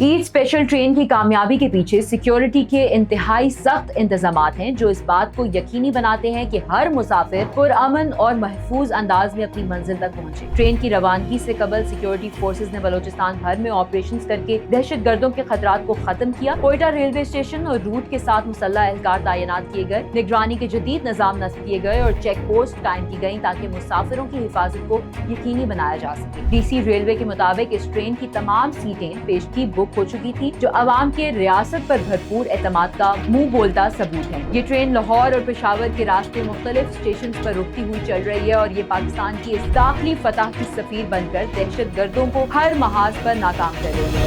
Eid special train की कामयाबी के पीछे सिक्योरिटी के इंतहाई सख्त इंतजामात हैं जो इस बात को यकीनी बनाते हैं कि हर मुसाफिर पुरअमन और महफूज अंदाज में अपनी मंजिल तक पहुंचे। ट्रेन की रवानगी से कबल सिक्योरिटी फोर्सेज ने बलोचिस्तान भर में ऑपरेशंस करके दहशत गर्दों के खतरात को खत्म किया। कोयटा रेलवे स्टेशन और रूट के साथ मुसल्लह एहलकार तैनात किए गए, निगरानी के जदीद निजाम नस्ब किए गए और चेक पोस्ट कायम की गई ताकि मुसाफिरों की हिफाजत को यकीनी बनाया जा सके। डीसी रेलवे के मुताबिक इस ट्रेन की तमाम सीटें पेशगी बुक हो चुकी थी, जो अवाम के रियासत पर भरपूर एतमाद का मुंह बोलता सबूत है। ये ट्रेन लाहौर और पेशावर के रास्ते मुख्तलिफ स्टेशन पर रुकती हुई चल रही है और ये पाकिस्तान की इस दाखिली फतह की सफीर बनकर दहशत गर्दों को हर महाज पर नाकाम कर रही है।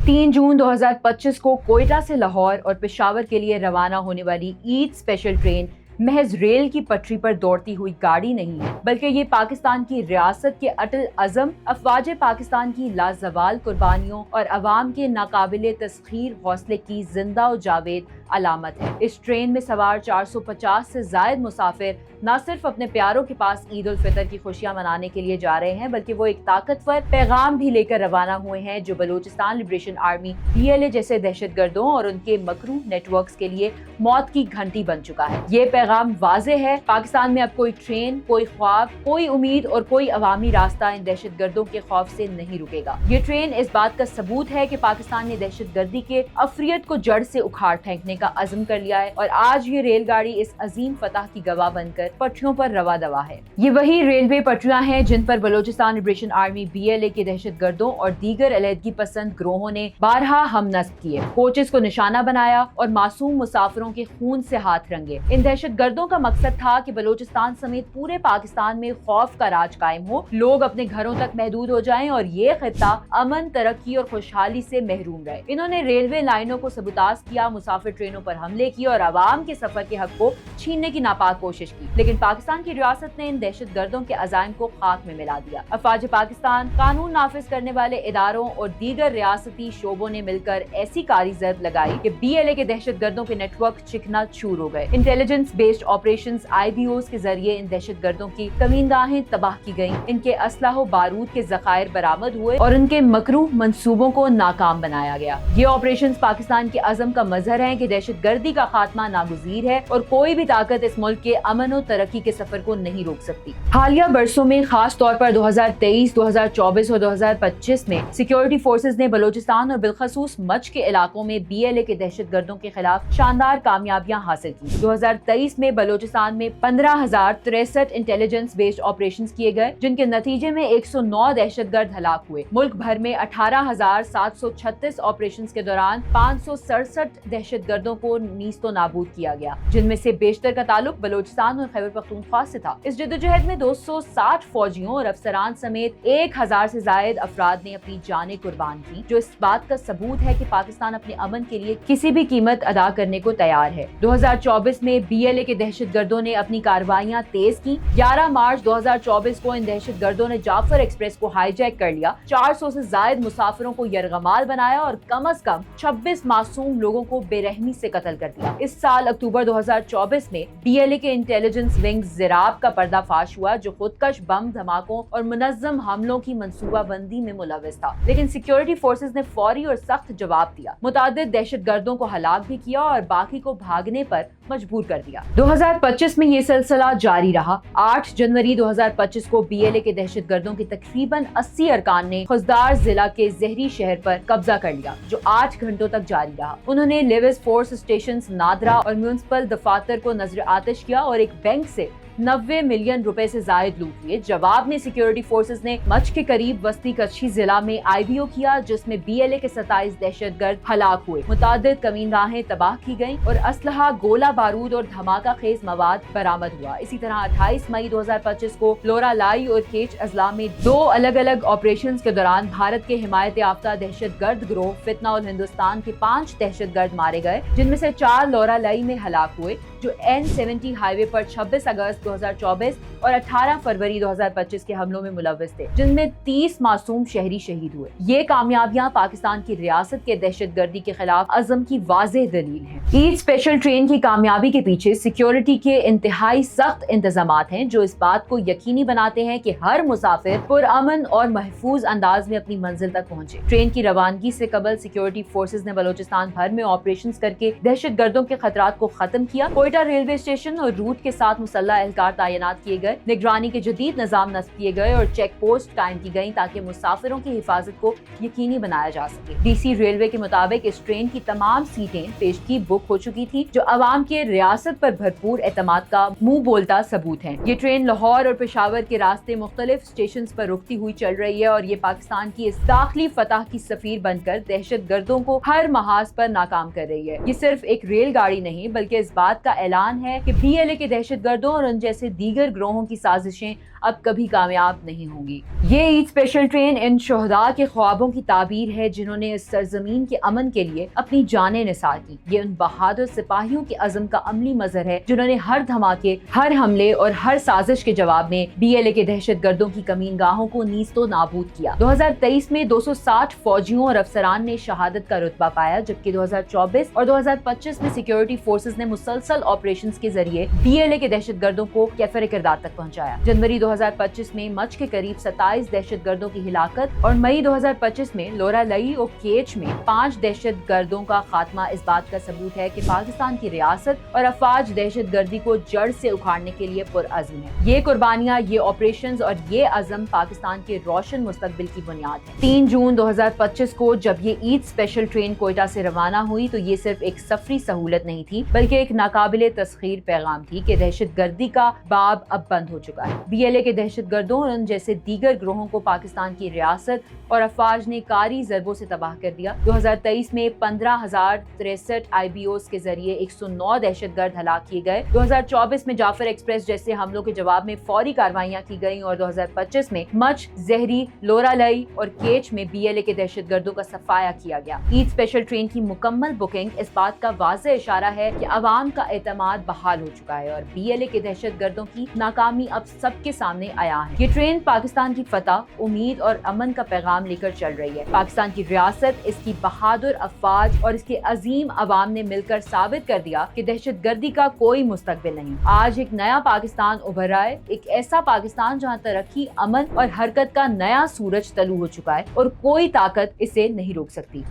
3 जून 2025 को कोयटा से लाहौर और पेशावर के लिए रवाना होने वाली ईद स्पेशल ट्रेन महज रेल की पटरी पर दौड़ती हुई गाड़ी नहीं है, बल्कि ये पाकिस्तान की रियासत के अटल अज़म, अफवाज पाकिस्तान की लाजवाल कुर्बानियों और अवाम के नाकाबिले तस्खीर हौसले की जिंदा और जावेद अलामत है। इस ट्रेन में सवार 450 से जायद मुसाफिर न सिर्फ अपने प्यारों के पास ईद उल फितर की खुशियां मनाने के लिए जा रहे हैं, बल्कि वो एक ताकतवर पैगाम भी लेकर रवाना हुए हैं जो बलूचिस्तान लिबरेशन आर्मी BLA जैसे दहशत गर्दों और उनके मकरू नेटवर्क्स के लिए मौत की घंटी बन चुका है। ये पैगाम वाज़े है, पाकिस्तान में अब कोई ट्रेन, कोई ख्वाब, कोई उम्मीद और कोई अवामी रास्ता इन दहशत गर्दों के खौफ से नहीं रुकेगा। ये ट्रेन इस बात का सबूत है कि पाकिस्तान ने दहशत गर्दी के अफरियत को जड़ से उखाड़ फेंकने का अज़म कर लिया है और आज ये रेलगाड़ी इस अजीम फतह की गवाह बनकर पटरियों पर रवा दवा है। ये वही रेलवे पटरियां हैं जिन पर बलूचिस्तान लिबरेशन आर्मी BLA के दहशत गर्दों और दीगर अलहदगी पसंद ग्रोहों ने बारहा हम नस्ब किए, कोचेस को निशाना बनाया और मासूम मुसाफिरों के खून से हाथ रंगे। इन दहशत गर्दों का मकसद था कि बलूचिस्तान समेत पूरे पाकिस्तान में खौफ का राज कायम हो, लोग अपने घरों तक महदूद हो जाएं और ये खित्ता अमन, तरक्की और खुशहाली से महरूम रहे। इन्होंने रेलवे लाइनों को सबुताज किया, मुसाफिर ट्रेनों पर हमले किए और आवाम के सफर के हक को छीनने की नापाक कोशिश की, लेकिन पाकिस्तान की रियासत ने इन दहशत गर्दों के अज़ाइम को खाक में मिला दिया। अफवाज पाकिस्तान, कानून नाफिज करने वाले इदारों और दीगर रियासती शोबों ने मिलकर ऐसी कारी ज़रब लगाई कि BLA के दहशत गर्दों के नेटवर्क चिकना चूर हो गए। इंटेलिजेंस बेस्ड ऑपरेशंस IBOs के जरिए इन दहशत गर्दों की कमीनगाहें तबाह की गयी, इनके असलाह बारूद के ज़खायर बरामद हुए और उनके मकरू मंसूबों को नाकाम बनाया गया। ये ऑपरेशंस पाकिस्तान के अज़म का मजहर है कि दहशत गर्दी का खात्मा नागुज़ीर है और कोई भी ताकत इस मुल्क के अमन और तरक्की के सफर को नहीं रोक सकती। हालिया बरसों में, खास तौर पर 2023, 2024 और 2025 में सिक्योरिटी फोर्सेज ने बलूचिस्तान और बिलखसूस मच के इलाकों में BLA के दहशत गर्दों के खिलाफ शानदार कामयाबियां हासिल की। 2023 में बलूचिस्तान में 15,063 इंटेलिजेंस बेस्ड ऑपरेशंस किए गए, जिनके नतीजे में 109 दहशत गर्द हलाक हुए। मुल्क भर में 18,736 ऑपरेशंस के दौरान 567 दहशत गर्दों को नीस्तो नाबूद किया गया, जिनमें से बेशतर का ताल्लुक बलूचिस्तान और खैबर पख्तूनख्वा से था। इस जद्दोजहद में 260 फौजियों और अफसरान समेत 1000 से जायद अफराद ने अपनी जानें कुर्बान की, जो इस बात का सबूत है कि पाकिस्तान अपने अमन के लिए किसी भी कीमत अदा करने को तैयार है। 2024 में BLA के दहशत गर्दों ने अपनी कार्रवाइयां तेज की। 11 मार्च 2024 को इन दहशत गर्दों ने जाफर एक्सप्रेस को हाईजैक कर लिया, 400 से जायद मुसाफिरों को यरगमाल बनाया और कम से कम 26 मासूम लोगों को बेरहमी से कत्ल कर दिया। इस साल अक्टूबर 2024 में BLA के इंटेलिजेंस विंग ज़िराब का पर्दाफाश हुआ, जो खुदकश बम धमाकों और मुनज़्ज़म हमलों की मंसूबाबंदी में मुलव्विस था, लेकिन सिक्योरिटी फोर्सेज ने फौरी और सख्त जवाब दिया, मुतादिद दहशत गर्दों को हलाक भी किया और बाकी को भागने पर मजबूर कर दिया। 2025 में ये सिलसिला जारी रहा। 8 जनवरी 2025 को BLA के दहशत गर्दों के तकरीबन 80 अरकान ने खुजदार जिला के जहरी शहर पर कब्जा कर लिया, जो 8 घंटों तक जारी रहा। उन्होंने लेविस फोर्स स्टेशन, नादरा और म्यूनिसिपल दफातर को नजर आतिश किया और एक बैंक से 90 मिलियन रुपए से जायद लूट लिए। जवाब में सिक्योरिटी फोर्सेज ने मच के करीब वस्ती कच्छी जिला में IBO किया, जिसमें BLA के 27 दहशत गर्द हलाक हुए, मुतादिद कमीनगाहें तबाह की गयी और असलहा, गोला बारूद और धमाका खेज मवाद बरामद हुआ। इसी तरह 28 मई 2025 को लोरा लाई और केच अजला में 2 अलग अलग ऑपरेशंस के दौरान भारत के हिमायत याफ्ता दहशत गर्द ग्रोह फितना और हिंदुस्तान के 5 दहशत गर्द मारे गए, जिनमें से 4 लोरा लाई में हलाक हुए, जो N70 हाईवे पर 26 अगस्त 2024 और 18 फरवरी 2025 के हमलों में मुलव्वस थे, जिनमें 30 मासूम शहरी शहीद हुए। ये कामयाबियां पाकिस्तान की रियासत के दहशतगर्दी के खिलाफ अज़म की वाज़ेह दलील है। ईद स्पेशल ट्रेन की कामयाबी के पीछे सिक्योरिटी के इंतहाई सख्त इंतजामात हैं, जो इस बात को यकीनी बनाते हैं कि हर मुसाफिर पुरअमन और महफूज अंदाज में अपनी मंजिल तक पहुंचे। ट्रेन की रवानगी से कबल सिक्योरिटी फोर्सेज ने बलोचिस्तान भर में ऑपरेशंस करके दहशतगर्दों के खतरात को खत्म किया। कोयटा रेलवे स्टेशन और रूट के साथ मुसल्लह एहलकार तैनात किए गए, निगरानी के जदीद निज़ाम नस्ब किए गए और चेक पोस्ट कायम की गई ताकि मुसाफिरों की हिफाजत को यकीनी बनाया जा सके। डीसी रेलवे के मुताबिक इस ट्रेन की तमाम सीटें पेशगी बुक हो चुकी थी, जो अवाम के रियासत पर भरपूर एतमाद का मुंह बोलता सबूत है। ये ट्रेन लाहौर और पेशावर के रास्ते मुख्तलिफ स्टेशन पर रुकती हुई चल रही है और ये पाकिस्तान की इस दाखिली फतह की सफीर बनकर दहशतगर्दों को हर महाज पर नाकाम कर रही है। ये सिर्फ एक रेलगाड़ी नहीं बल्कि इस बात का ऐलान है कि BLA के दहशतगर्दों और उन जैसे दीगर ग्रोहों की साजिशें अब कभी कामयाब नहीं होंगी। ये ईद स्पेशल ट्रेन इन शोहदा के ख्वाबों की ताबीर है जिन्होंने इस सरजमीन के अमन के लिए अपनी जानें निसार की। ये उन बहादुर सिपाहियों के अज़म का अमली मजहर है जिन्होंने हर धमाके, हर हमले और हर साजिश के जवाब में BLA के दहशतगर्दों की कमीनगाहों को नीस्तो नाबूद किया। 2023 में 260 फौजियों और अफसरान ने शहादत का रुतबा पाया, जबकि 2024 और 2025 में सिक्योरिटी फोर्सेज ने मुसलसल ऑपरेशंस के जरिए BLA के दहशतगर्दों को कैफर किरदार तक पहुंचाया। जनवरी 2025 में मच के करीब 27 दहशतगर्दों की हिलाकत और मई 2025 में लोरालई और केच में 5 दहशतगर्दों का खात्मा इस बात का सबूत है कि पाकिस्तान की रियासत और अफवाज दहशतगर्दी को जड़ से उखाड़ने के लिए पुरअज़्म है। ये कुर्बानियां, ये ऑपरेशंस और ये अज़म पाकिस्तान के रोशन मुस्तकबिल की बुनियाद है। 3 जून 2025 को जब ये ईद स्पेशल ट्रेन कोयटा से रवाना हुई तो ये सिर्फ एक सफरी सहूलत नहीं थी बल्कि एक नाकाबिले तस्खीर पैगाम थी कि दहशतगर्दी का बाब अब बंद हो चुका है। BLA के दहशतगर्दों और उन जैसे दीगर ग्रोहों को पाकिस्तान की रियासत और अफवाज ने कारी ज़रबों से तबाह कर दिया। 2023 में 15,063 IBOs के जरिए 109 दहशतगर्द हलाक किए गए। 2024 में जाफर एक्सप्रेस जैसे हमलों के जवाब में फौरी कार्रवाइयां की गई और 2025 में मच, जहरी, लोरालई और केच में BLA के दहशतगर्दों का सफाया किया गया। ईद स्पेशल ट्रेन की मुकम्मल बुकिंग इस बात का वाज़ेह इशारा है कि अवाम का एतमाद बहाल हो चुका है और BLA के दहशतगर्दों की नाकामी अब सबके सामने आया है। ये ट्रेन पाकिस्तान की फतह, उम्मीद और अमन का पैगाम लेकर चल रही है। पाकिस्तान की रियासत, इसकी बहादुर अफवाज और इसके अजीम अवाम ने मिलकर साबित कर दिया कि दहशतगर्दी का कोई मुस्तकबिल नहीं। आज एक नया पाकिस्तान उभर रहा है, एक ऐसा पाकिस्तान जहां तरक्की, अमन और हरकत का नया सूरज तलू हो चुका है और कोई ताकत इसे नहीं रोक सकती।